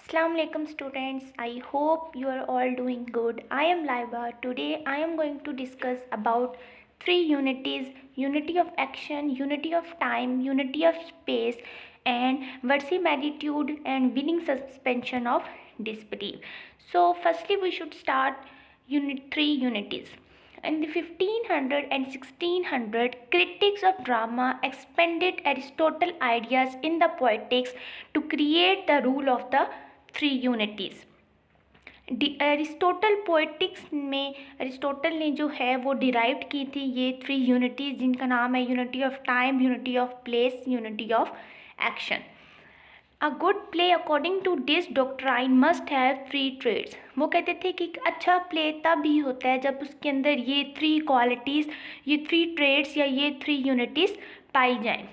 Assalamualaikum students, I hope you are all doing good. I am Laiba. Today I am going to discuss about three unities: unity of action, unity of time, unity of space, and verisimilitude and winning suspension of disbelief. So firstly we should start three unities. In the 1500 and 1600, critics of drama expanded Aristotle's ideas in the Poetics to create the rule of the three unities. Aristotle poetics में Aristotle ने जो है वो derive की थी ये three unities, जिनका नाम है unity of time, unity of place, unity of action. A good play according to this doctrine must have three traits. वो कहते थे कि एक अच्छा प्ले तब ही होता है जब उसके अंदर ये थ्री क्वालिटीज़, ये थ्री ट्रेड्स या ये थ्री यूनिटीज़ पाई जाएं।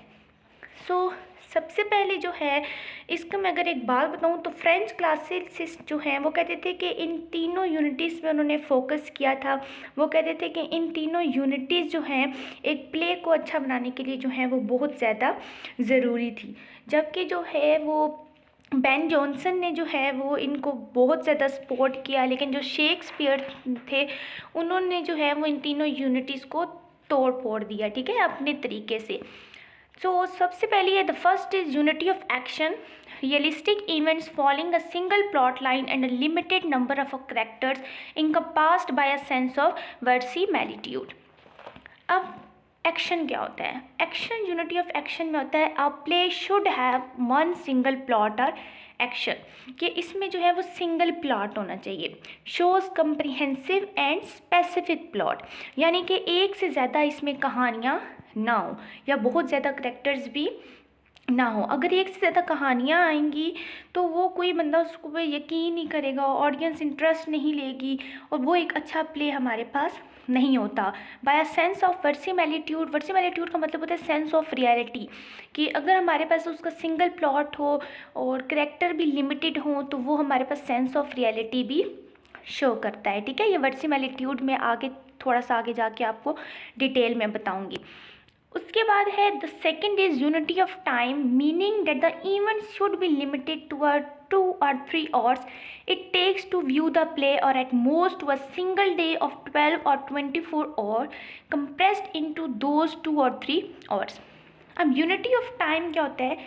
सबसे पहले जो है इसका मैं अगर एक बात बताऊं तो फ्रेंच क्लासिसिस्ट जो हैं वो कहते थे कि इन तीनों यूनिटीज़ पे उन्होंने फोकस किया था। वो कहते थे कि इन तीनों यूनिटीज़ जो हैं एक प्ले को अच्छा बनाने के लिए जो है वो बहुत ज़्यादा ज़रूरी थी। जबकि जो है वो बेन जॉनसन ने जो है वो इनको बहुत ज़्यादा सपोर्ट किया, लेकिन जो शेक्सपियर थे उन्होंने जो है वो इन तीनों यूनिटीज़ को तोड़ फोड़ दिया, ठीक है, अपने तरीके से। सबसे पहले है the first is unity of action, realistic events following a single plot line and a limited number of characters encompassed by a sense of verisimilitude। अब एक्शन क्या होता है? एक्शन, यूनिटी ऑफ एक्शन में होता है अ play should have one single plot और action, कि इसमें जो है वो सिंगल प्लॉट होना चाहिए। Shows comprehensive and specific plot, यानी कि एक से ज़्यादा इसमें कहानियाँ ना हो या बहुत ज़्यादा करेक्टर्स भी ना हो। अगर एक से ज़्यादा कहानियाँ आएंगी तो वो कोई बंदा उसको पे यकीन नहीं करेगा, ऑडियंस इंटरेस्ट नहीं लेगी और वो एक अच्छा प्ले हमारे पास नहीं होता। बाय अ सेंस ऑफ वर्सिमैलिट्यूड, वर्सिमैलिट्यूड का मतलब होता है सेंस ऑफ रियलिटी, कि अगर हमारे पास उसका सिंगल प्लॉट हो और करेक्टर भी लिमिटेड हो तो वो हमारे पास सेंस ऑफ रियलिटी भी शो करता है, ठीक है। ये वर्सिमैलिट्यूड में आगे थोड़ा सा आगे जाके आपको डिटेल में बताऊँगी। उसके बाद है the second is unity of time, meaning that the event should be limited to a 2 or 3 hours it takes to view the play, or at most to a single day of 12 or 24 hours compressed into those 2 or 3 hours। अब unity of time क्या होता है?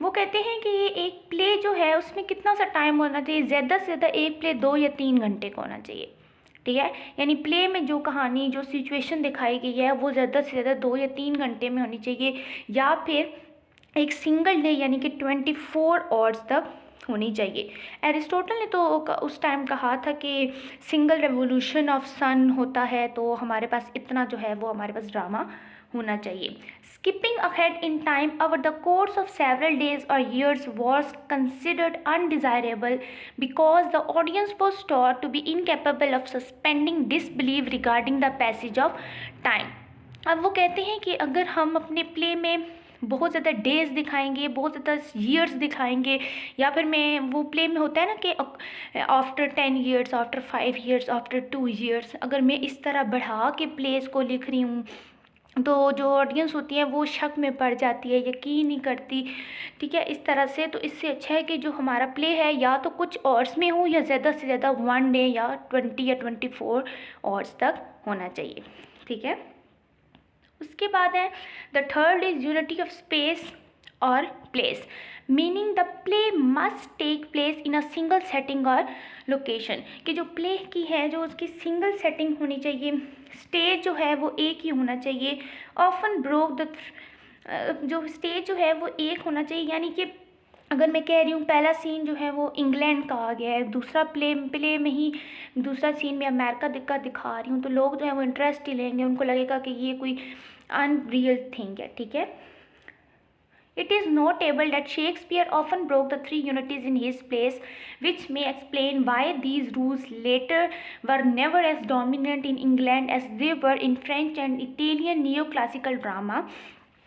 वो कहते हैं कि ये एक प्ले जो है उसमें कितना सा टाइम होना चाहिए, ज़्यादा से ज़्यादा एक प्ले 2 या 3 घंटे का होना चाहिए, ठीक है। यानी प्ले में जो कहानी, जो सिचुएशन दिखाई गई है वो ज़्यादा से ज़्यादा 2 या 3 घंटे में होनी चाहिए, या फिर एक सिंगल डे यानी कि 24 आवर्स तक होनी चाहिए। एरिस्टोटल ने तो उस टाइम कहा था कि सिंगल रेवोल्यूशन ऑफ सन होता है तो हमारे पास इतना जो है वो हमारे पास ड्रामा होना चाहिए। Skipping ahead in time over the course of several days और years was considered undesirable because the audience was taught to be incapable of suspending disbelief regarding the passage of time। अब वो कहते हैं कि अगर हम अपने प्ले में बहुत ज़्यादा डेज दिखाएंगे, बहुत ज़्यादा ईयर्स दिखाएंगे, या फिर मैं वो प्ले में होता है ना कि after 10 years, after 5 years, after 2 years, अगर मैं इस तरह बढ़ा के प्लेस को लिख रही हूँ तो जो ऑडियंस होती है वो शक में पड़ जाती है, यकीन नहीं करती, ठीक है, इस तरह से। तो इससे अच्छा है कि जो हमारा प्ले है या तो कुछ आवर्स में हो या ज़्यादा से ज़्यादा 1 डे या 20 या 24 आवर्स तक होना चाहिए, ठीक है। उसके बाद है the third is unity of space और place, meaning the play must take place in a single setting और लोकेशन, कि जो प्ले की है जो उसकी सिंगल सेटिंग होनी चाहिए, स्टेज जो है वो एक ही होना चाहिए। ऑफन ब्रोक द जो स्टेज जो है वो एक होना चाहिए, यानी कि अगर मैं कह रही हूँ पहला सीन जो है वो इंग्लैंड का आ गया है, दूसरा प्ले में ही दूसरा सीन में अमेरिका दिखा रही हूँ, तो लोग जो है वो इंटरेस्ट ही लेंगे, उनको लगेगा कि ये कोई अनरियल थिंग है, ठीक है। It is notable that Shakespeare often broke the three unities in his plays, which may explain why these rules later were never as dominant in England as they were in French and Italian neoclassical drama।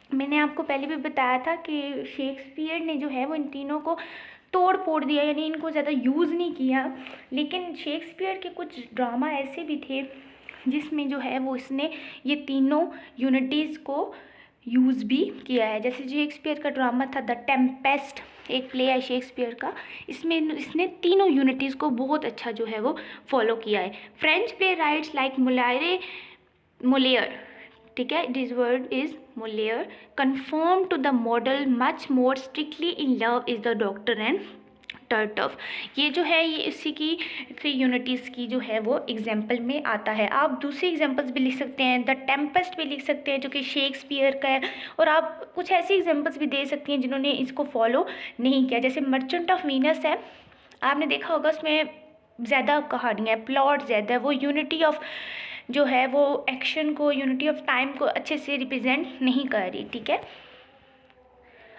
मैंने आपको पहले भी बताया था कि Shakespeare ने जो है वो इन तीनों को तोड़ फोड़ दिया, यानी इनको ज़्यादा यूज़ नहीं किया, लेकिन शेक्सपियर के कुछ ड्रामा ऐसे भी थे जिसमें जो है वो इसने ये तीनों यूनिटीज़ को यूज़ भी किया है। जैसे शेक्सपियर का ड्रामा था द टेम्पेस्ट, एक प्ले है शेक्सपियर का, इसमें इसने तीनों यूनिटीज़ को बहुत अच्छा जो है वो फॉलो किया है। French playwrights like Moliere, ठीक है, this word is Moliere, confirm to the model much more strictly in love is the doctor and Tartuffe. ये जो है ये इसी की 3 यूनिटीज़ की जो है वो एग्जाम्पल में आता है। आप दूसरी एग्जाम्पल्स भी लिख सकते हैं, द टेम्पेस्ट भी लिख सकते हैं जो कि शेक्सपियर का है, और आप कुछ ऐसी एग्जाम्पल्स भी दे सकती हैं जिन्होंने इसको फॉलो नहीं किया। जैसे मर्चेंट ऑफ वीनस है, आपने देखा होगा, उसमें ज़्यादा कहानियाँ, प्लॉट ज़्यादा है, वो यूनिटी ऑफ जो है वो एक्शन को, यूनिटी ऑफ टाइम को अच्छे से रिप्रेजेंट नहीं कर रही, ठीक है।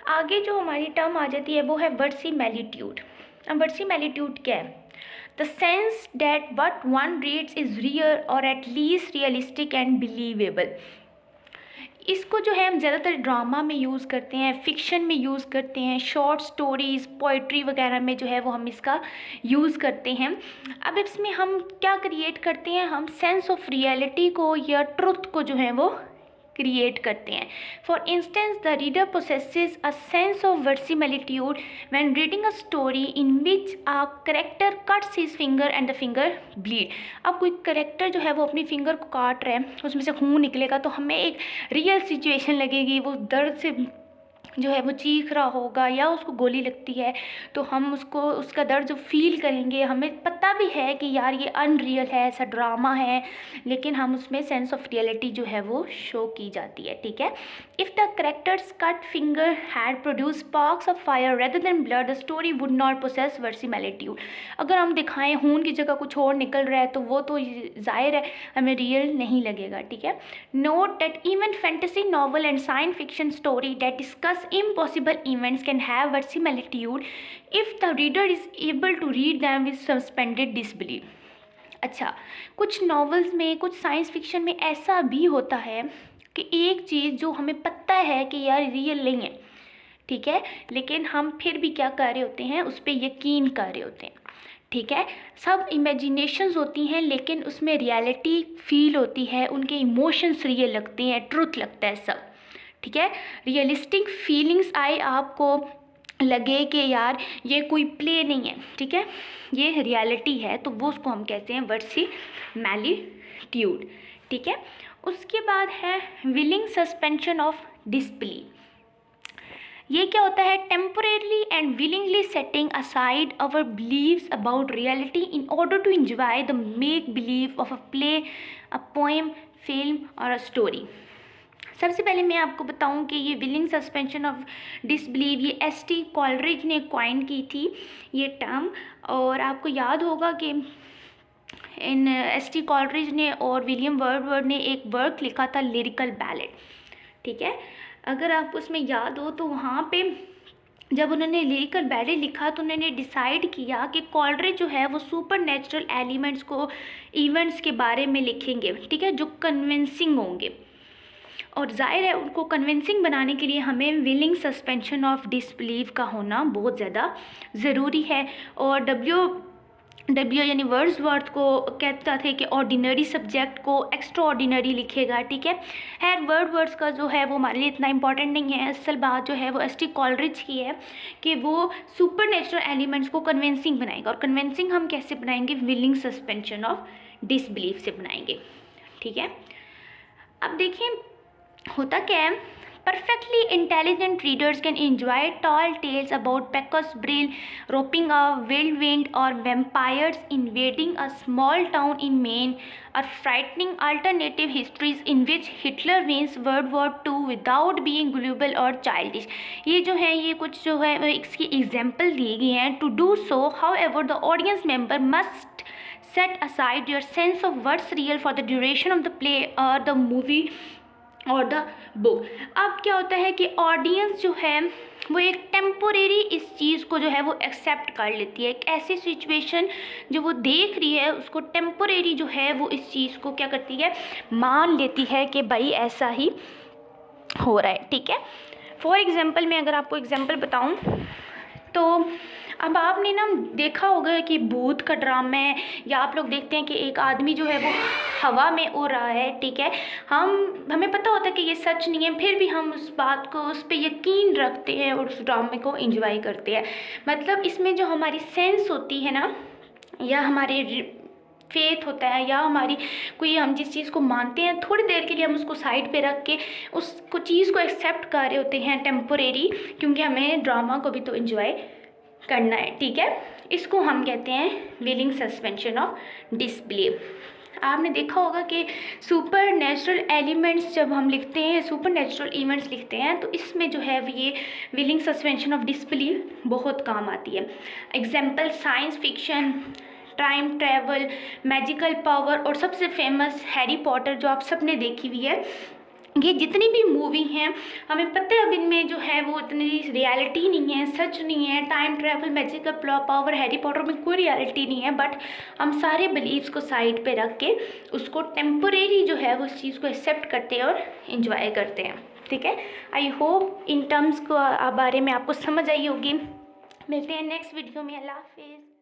आगे जो हमारी टर्म आ जाती है वो है वर्सिमैलिट्यूड। अब वर्सिमैलिट्यूड क्या है? The sense that what one reads is real और at least realistic and believable. इसको जो है हम ज़्यादातर ड्रामा में यूज़ करते हैं, फिक्शन में यूज़ करते हैं, शॉर्ट स्टोरीज़, पोइट्री वगैरह में जो है वो हम इसका यूज़ करते हैं। अब इसमें हम क्या क्रिएट करते हैं? हम सेंस ऑफ रियलिटी को या ट्रुथ को जो है वो क्रिएट करते हैं। For instance the reader possesses a sense of verisimilitude when reading a story in which a character cuts his finger and the finger bleed. अब कोई करेक्टर जो है वो अपनी फिंगर को काट रहा है, उसमें से खून निकलेगा, तो हमें एक रियल सिचुएशन लगेगी, वो दर्द से जो है वो चीख रहा होगा या उसको गोली लगती है, तो हम उसको उसका दर्द जो फील करेंगे, हमें पता भी है कि यार ये अनरियल है, ऐसा ड्रामा है, लेकिन हम उसमें सेंस ऑफ रियलिटी जो है वो शो की जाती है, ठीक है। If the character's cut finger had produce sparks of fire rather than blood the story would not possess verisimilitude. अगर हम दिखाएं खून की जगह कुछ और निकल रहा है तो वो तो जाहिर है हमें रियल नहीं लगेगा, ठीक है। Note that even fantasy novel and science fiction story that discuss impossible events can have verisimilitude if the reader is able to read them with suspended disbelief। अच्छा, कुछ नॉवेल्स में, कुछ साइंस फिक्शन में ऐसा भी होता है कि एक चीज़ जो हमें पता है कि यार रियल नहीं है, ठीक है, लेकिन हम फिर भी क्या कर रहे होते हैं, उस पर यकीन कर रहे होते हैं, ठीक है। सब इमेजिनेशंस होती हैं लेकिन उसमें रियलिटी फील होती है, उनके इमोशंस रियल लगते हैं, ट्रुथ लगता है सब, ठीक है। रियलिस्टिक फीलिंग्स आए, आपको लगे कि यार ये कोई प्ले नहीं है, ठीक है, ये रियलिटी है, तो वो उसको हम कहते हैं वर्सिमैलिट्यूड, ठीक है। उसके बाद है विलिंग सस्पेंशन ऑफ डिसबिलीफ। ये क्या होता है? Temporarily and willingly setting aside our beliefs about reality in order to enjoy the make believe of a play, a poem, film और अ स्टोरी। सबसे पहले मैं आपको बताऊं कि ये विलिंग सस्पेंशन ऑफ डिसबिलीव ये एस.टी. कॉलरिज ने क्वाइन की थी ये टर्म, और आपको याद होगा कि इन एस.टी. कॉलरिज ने और विलियम वर्ड्सवर्थ ने एक वर्क लिखा था लिरिकल बैलेड, ठीक है। अगर आपको उसमें याद हो तो वहाँ पे जब उन्होंने लिरिकल बैलेड लिखा तो उन्होंने डिसाइड किया कि कॉलरिज जो है वो सुपर नेचुरल एलिमेंट्स को, इवेंट्स के बारे में लिखेंगे, ठीक है, जो कन्विंसिंग होंगे, और जाहिर है उनको कन्विंसिंग बनाने के लिए हमें विलिंग सस्पेंशन ऑफ डिसबिलीफ का होना बहुत ज़्यादा ज़रूरी है। और डब्ल्यू यानी वर्ड्सवर्थ को कहता थे कि ऑर्डिनरी सब्जेक्ट को एक्स्ट्रा ऑर्डिनरी लिखेगा, ठीक है। खैर वर्ड्सवर्थ का जो है वो हमारे लिए इतना इंपॉर्टेंट नहीं है, असल बात जो है वो एस.टी. कॉलरिज की है कि वो सुपर नेचुरल एलिमेंट्स को कन्विंसिंग बनाएगा, और कन्विंसिंग हम कैसे बनाएंगे? विलिंग सस्पेंशन ऑफ डिसबिलीफ से बनाएंगे, ठीक है। अब देखिए होता क्या है, perfectly intelligent readers can enjoy tall tales about Pecos Brill roping a whirlwind or vampires invading a small town in Maine, or frightening alternative histories in which Hitler wins World War II without being gullible or childish। ये जो है ये कुछ जो है इसकी example दी गई हैं। To do so, however, the audience member must set aside your sense of what's real for the duration of the play or the movie और द बुक। अब क्या होता है कि ऑडियंस जो है वो एक टेम्पोरेरी इस चीज़ को जो है वो एक्सेप्ट कर लेती है, एक ऐसी सिचुएशन जो वो देख रही है उसको टेम्पोरेरी जो है वो इस चीज़ को क्या करती है, मान लेती है कि भाई ऐसा ही हो रहा है, ठीक है। फॉर एग्जांपल मैं अगर आपको एग्जांपल बताऊं तो अब आपने ना देखा होगा कि भूत का ड्रामा है, या आप लोग देखते हैं कि एक आदमी जो है वो हवा में उड़ रहा है, ठीक है। हमें पता होता है कि ये सच नहीं है, फिर भी हम उस बात को, उस पर यकीन रखते हैं और उस ड्रामे को एंजॉय करते हैं। मतलब इसमें जो हमारी सेंस होती है ना, या हमारे फेथ होता है, या हमारी कोई, हम जिस चीज़ को मानते हैं थोड़ी देर के लिए हम उसको साइड पे रख के उसको चीज़ को एक्सेप्ट कर रहे होते हैं टेम्पोरेरी, क्योंकि हमें ड्रामा को भी तो एंजॉय करना है, ठीक है। इसको हम कहते हैं विलिंग सस्पेंशन ऑफ डिसबिलीव। आपने देखा होगा कि सुपर नेचुरल एलिमेंट्स जब हम लिखते हैं, सुपर नेचुरल इवेंट्स लिखते हैं, तो इसमें जो है ये विलिंग सस्पेंशन ऑफ डिसबिलीव बहुत काम आती है। Example science fiction, time travel, magical power, और सबसे फेमस हैरी पॉटर जो आप सबने देखी हुई है। ये जितनी भी मूवी हैं हमें पता है अब इनमें जो है वो इतनी रियलिटी नहीं है, सच नहीं है। Time travel, magical power, Harry Potter में कोई रियलिटी नहीं है, बट हम सारे बिलीव्स को साइड पे रख के उसको टेम्पोरेरी जो है वो उस चीज़ को एक्सेप्ट करते हैं और इन्जॉय करते हैं, ठीक है। आई होप इन टर्म्स को बारे में आपको समझ आई होगी। मिलते हैं नेक्स्ट वीडियो में। अल्लाह हाफिज़।